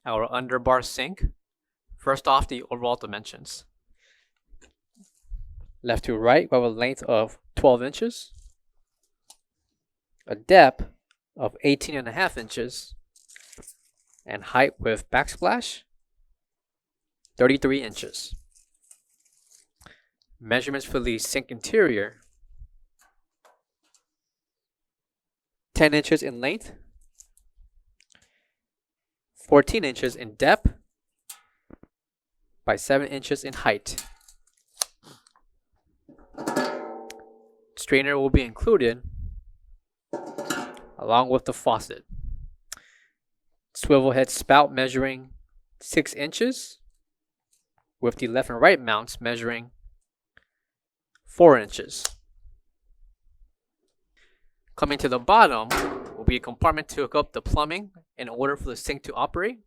our underbar sink. First off, the overall dimensions. Left to right, we have a length of 12 inches, a depth of 18.5 inches, and height with backsplash, 33 inches. Measurements for the sink interior: 10 inches in length, 14 inches in depth, by 7 inches in height. Strainer will be included along with the faucet. Swivel head spout measuring 6 inches, with the left and right mounts measuring 4 inches. Coming to the bottom will be a compartment to hook up the plumbing in order for the sink to operate,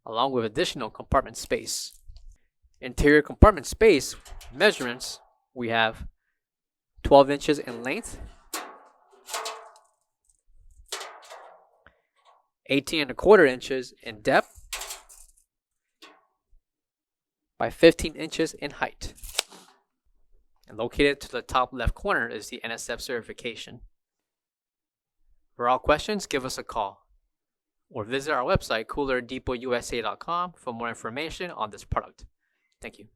along with additional compartment space. Interior compartment space measurements: we have 12 inches in length, 18.25 inches in depth, by 15 inches in height. And located to the top left corner is the NSF certification. For all questions, give us a call or visit our website, coolerdepotUSA.com, for more information on this product. Thank you.